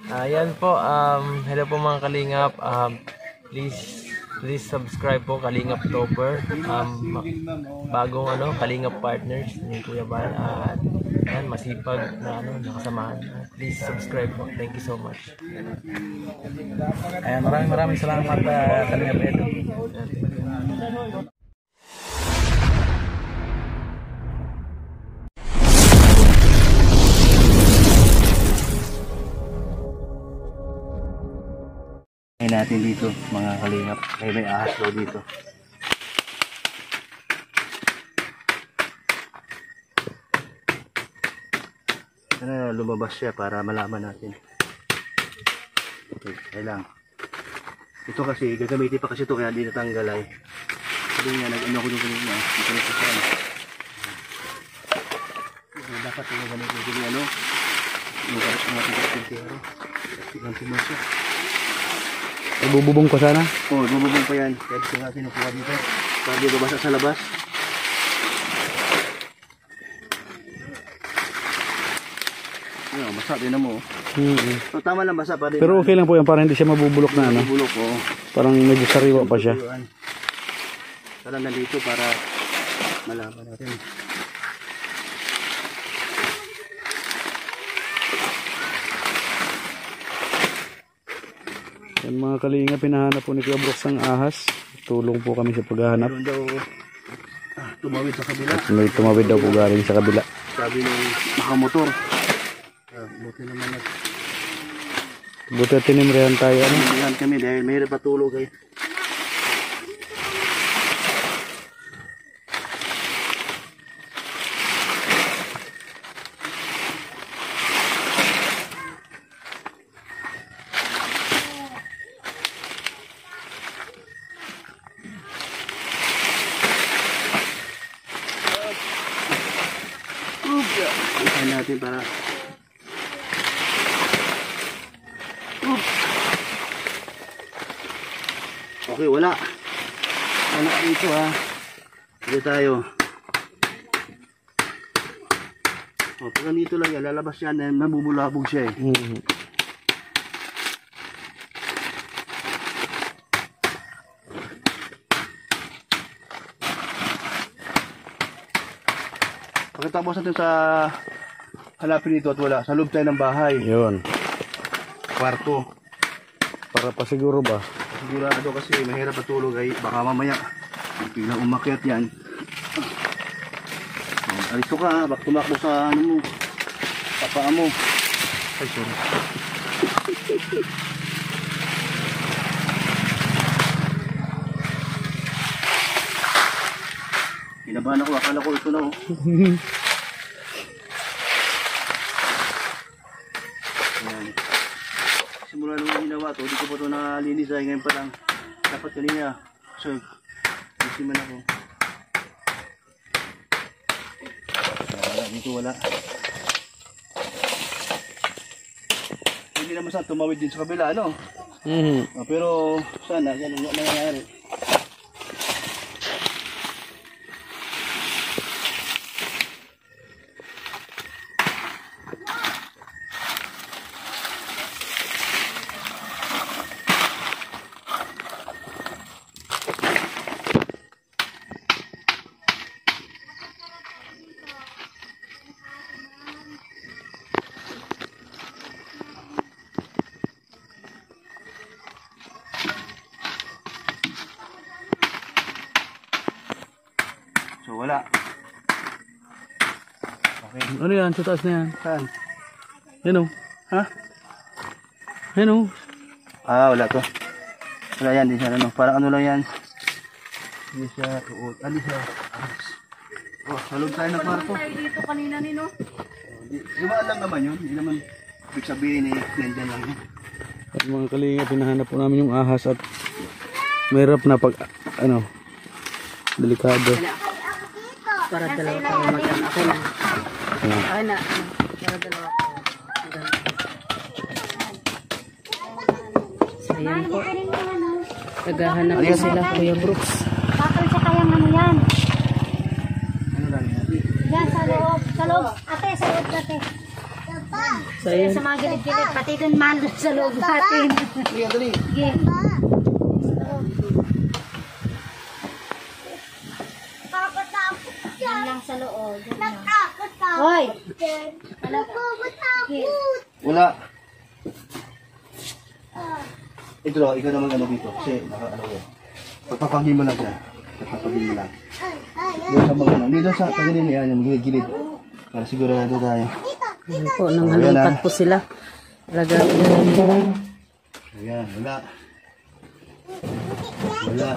Ayan po, hello po mga kalingap. Please subscribe po Kalingap Topper. Bagong Kalingap partners ni Kuya Bal. Yan, masipag na nakasamahan. Please subscribe po. Thank you so much. Ayan, maraming salamat Kalingap Edo. Natin dito mga kalingap, may ahas daw dito. Sana lumabas siya para malaman natin. Okay lang. Ito kasi gagamitin pa kasi ito kaya di natanggal ay. Sabi nga nag-ano ko dito na dito na siya. Dapat ito gamitin dito yung tintero. Tignan mo siya. Bububong ko sana? Oo, bububong pa yan. Kaya gusto natin nakuha dito. Para di babasa sa labas. Ano, basa din na mo. So, tama lang basa pa rin. Pero okay lang po yan para hindi siya mabubulok na ano. Mabubulok, oo. Parang medyo sariwa pa siya. Parang nandito para malaman natin. Yan mga kalingap, pinahanap po ni Kuya Brooks ang ahas. Tulong po kami sa paghahanap. Meron daw tumawid sa kabila. May tumawid daw po galing sa kabila. Sabi ng nakamotor. Buti naman buti at tinimrehan tayo. Tinimrehan kami dahil mayroon patulog eh. Natin para okay, wala dito ha. Dito tayo. Pag dito lang yan, lalabas yan, nabubulabog siya eh. Pagkatapos natin sa hanapin dito at wala, sa loob tayo ng bahay. Yun. Kwarto. Para pasiguro ba? Pasigurado kasi mahirap patulog ay baka mamaya biglang umakyat yan. Alito ka, bak tumakbo sa ano mo, kapaa mo. Ay, sorry. Kinabahan ako, akala ko ito na oh. Simula nung ginawa to, di ko pa ito nakalinis ay ngayon pa lang. Dapat kanina. So, busy man ako. Wala, dito wala. Hindi naman saan tumawid din sa kabila, ano? Pero sana, yan ang nangyayari. So wala. Okay. Ano yan? Sa taas na yan? Saan? Yan o. Ha? Yan o. Ah, wala to. Wala yan. Di siya ano. Parang ano lang yan. Hindi siya tuot. Hindi siya. Oh, salog tayo ng kwarto. Tayo dito kanina nino. Di ba lang naman yun? Hindi naman ibig sabihin eh. Nandiyan lang yun. At mga kalingap, pinahanap po namin yung ahas at mahirap na pag ano. Delikado. Para dalawa kayo mag-ano. Ako na. Ay na. Para dalawa kayo. So yan po. Naghahanap po sila Kuya Brooks. Bakal siya kayang ano yan? Yan sa loob. Sa loob. Ate, sa loob ate. So, yun. Sa mga gilid-gilid, pati dun man sa loob natin. Sige, dali. Sige. Yan lang sa loob. Hoy! Wala. Ito lang, ikaw naman ano dito. Kasi, ano ko. Pagpapanghin mo lang siya. Pagpapanghin mo lang. Doon sa mga ano. Dito sa kagilid niya, yung gilid-gilid. Para sigurado tayo. Ayan po, nang halungkat po sila. Talaga. Ayan, wala. Wala.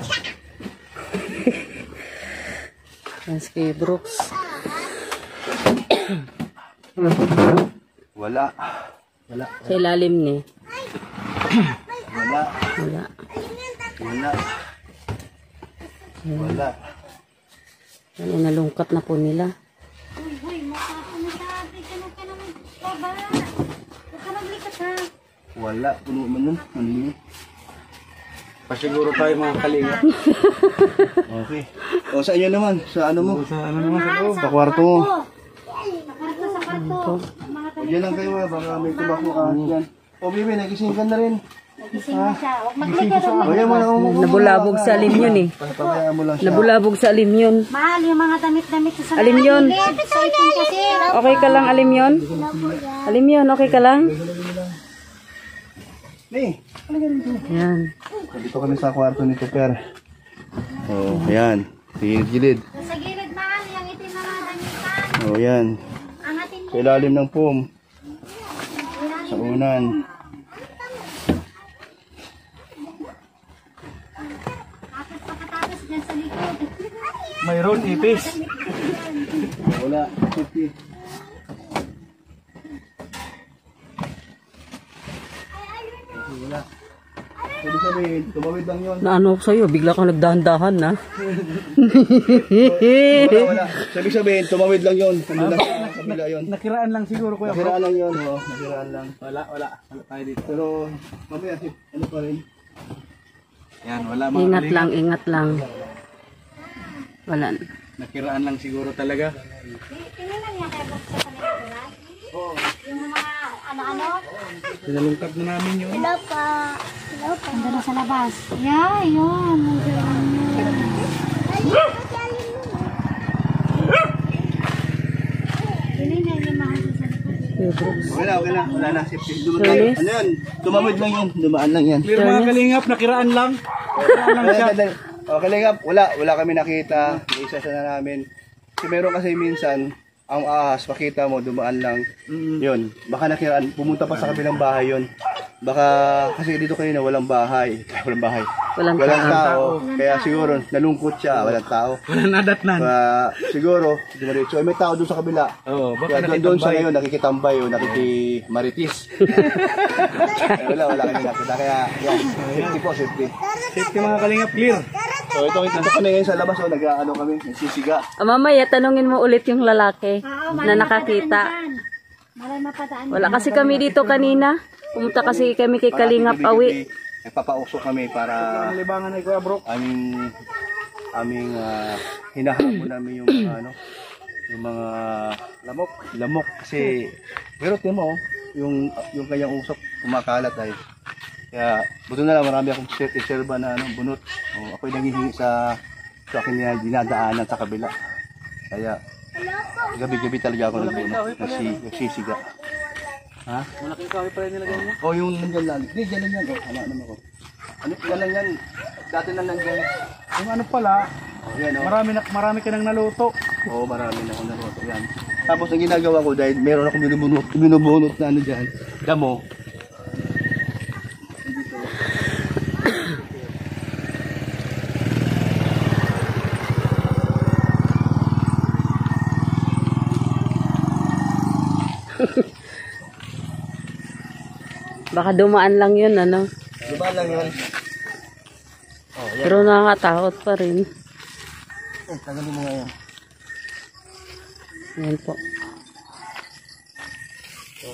Yan si Brooks. Wala. Wala. Sa ilalim ni. Wala. Wala. Wala. Wala. Yan, nalungkat na po nila. Uy, makakamatabi ka naman. Baba. Huwag ka naglikat ha. Wala. Puno man yun. Ang liit. Pasiguro tayo mga kalinga. Okay. O sa inyo naman. Sa ano mo? Sa ano naman sa loob? Sa kwarto mo. Sa kwarto. Mga Diyan lang kayo ha. Baka may tubak mo ka. Yan. O Bibi, nagising ka na rin. nagising na siya. Huwag maglikat. O yan mo na. Nabulabog sa alim yun eh. Pabayaan mo lang siya. Nabulabog sa alim yun. Mahal yung mga damit-damit sa Alim yun. Exciting kasi. Okay ka lang, alim yun? Alim yun, okay ka lang? Hey. Yan. Dito kami sa kwarto ni Super. O, yan. Gilid-gilid. Sa gilid mahal yung itim na mga damitan. O, yan. Angatin Sa ilalim ng foam. Sa unan. tapos pagkatapos dyan sa likod. Mayroon ipis. Wala. 50. Wala. Pwede sabihin, tumawid lang yun. Na ano sa'yo, bigla kang nagdahan-dahan na. Wala. Sabihin, tumawid lang yun. Ano lang sa kabila yun. Nakiraan lang siguro kuya. Nakiraan lang yun. O, nakiraan lang. Wala tayo dito. Pero, mamaya, ano pa rin. Yan, wala mga Ingat kalinga. lang, ingat lang. Wala. Nakiraan lang siguro talaga. Tingnan lang yan kaya buksa sa likod. Oo. Yung mga ano-ano. Sinalungkat na namin yun. Hello pa. Hello pa. Ang ganda sa labas. Yeah, yun. Okay na. Wala na. Safety. Dumaan lang. Ano yun? Tumawid lang yun. Dumaan lang yan. Clear mga kalingap, nakiraan lang. Nakiraan lang siya. Okay lang nga. Wala kami nakita. Isa na namin. Kasi meron kasi minsan, ang ahas, makita mo, dumaan lang. Yun. Baka nakiraan. Pumunta pa sa kabilang bahay yun. Baka, kasi dito kanina walang bahay. Walang bahay. Walang tao. Kaya siguro, nalungkot siya. Walang tao. Wala nadatnan. Siguro, dumaritso. May tao doon sa kabila. Oo, baka Kaya doon siya ngayon, nakikitambay o nakikimaritis. wala kami nakita. Kaya, yan. Safety po, safety. Safety mga kalingap, clear. So, ito kami ngayon sa labas. O, nag-ano kami, nagsisiga. Mamaya, tanungin mo ulit yung lalaki na nakakita. Malay mapadaan. Wala kasi kami dito kanina. Pumunta kasi kami kay Kalingap Awi. Nagpapausok kami para Ang libangan ni Kuya Brook. aming hinahamon namin yung yung mga lamok kasi pero tingnan mo yung kanyang usok kumakalat ay kaya buto na lang marami akong serba na bunot ako'y nanghihingi sa akin na dinadaanan sa kabila kaya gabi-gabi talaga ako nagsisiga. Ha? Malaking kahoy pa rin nilagay mo. O yung nandyan lang. Hindi, dyan lang yan. Hala naman ko. Ano, yan lang yan. Dati na nandyan. Yung ano pala, Yan o. marami ka nang naluto. Oo, marami na akong naluto. Yan. Tapos ang ginagawa ko dahil meron akong binubunot na ano dyan. Damo. Baka dumaan lang yun, ano. Diba lang yan? Pero nakakatakot pa rin. Tagalin mo nga yan. Yan po.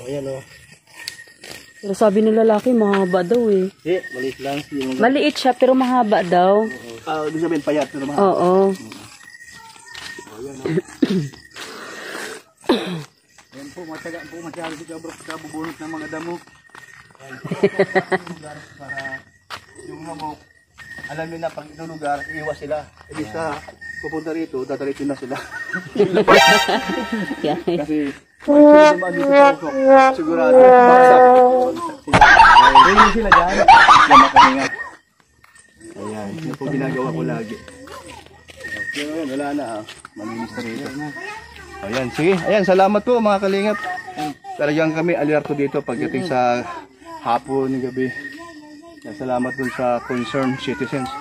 Ayan o. Pero sabi ng lalaki, mahaba daw eh. Maliit lang. Yung... Maliit siya, pero mahaba daw. Di sabihin payat. Pero mahal. Oo. Ayan po. taga po masyado si Kabro sa bubunot ng mga damo. Lugar para yung mamok, alam nyo na pag itong lugar, iwas sila. Hindi sa pupunta rito, dadalito na sila. Kasi pag sila naman dito sa usok, sigurado, baksak. Ayun sila dyan, sila makahinga. Ayan, yun po ginagawa ko lagi. Pero yun, wala na malinis na rito. Ayan, sige. Ayan, salamat po mga kalingap. Talagang kami alerto dito pagdating sa hapon, gabi. Salamat dun sa concerned citizens.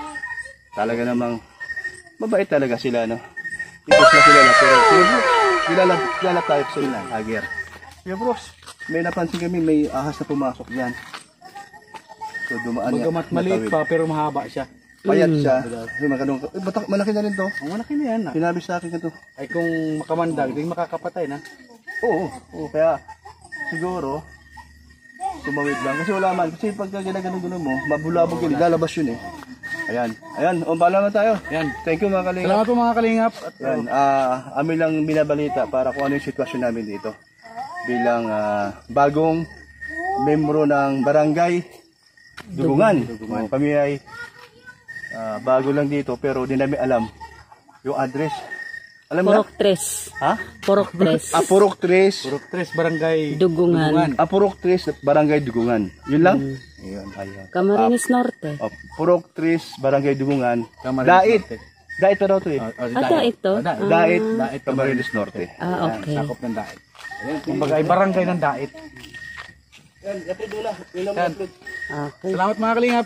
Talaga namang mabait talaga sila, no? Ipos na sila na, pero kilala tayo sa sila, Ager. Yeah, bros, may napansin kami, may ahas na pumasok dyan. So dumaan niya. Magamat maliit pa pero mahaba siya. Payat siya. Malaki na rin to. Ang malaki na yan. Sinabi sa akin ito. Ay kung makamandag, di makakapatay na. Oo, kaya siguro tumawid lang. Kasi wala man. Kasi pagka ginaganon mo, mabulabog yun. Lalabas yun eh. Ayan. Paalam na tayo. Yan. Thank you mga kalingap. Salamat po mga kalingap. At Yan. Amin lang binabalita para kung ano yung sitwasyon namin dito. Bilang bagong membro ng barangay Dugungan. Kami ay bago lang dito pero di namin alam yung address. Alam mo Purok na? Tres. Ha? Purok Tres. Purok 3. Purok Tres Barangay Dugungan. Purok 3 Barangay Dugungan. Yun lang? Ayun, ayan. Camarines Norte. Purok 3 Barangay Dugungan. Camarines Dait. Dait na daw ito eh. Ato ito? Dait, Camarines Norte. Ah, okay. Sakop ng Dait. Kumbaga ay barangay ng Dait. Yan, upload mo na. Okay. Salamat mga kalingap.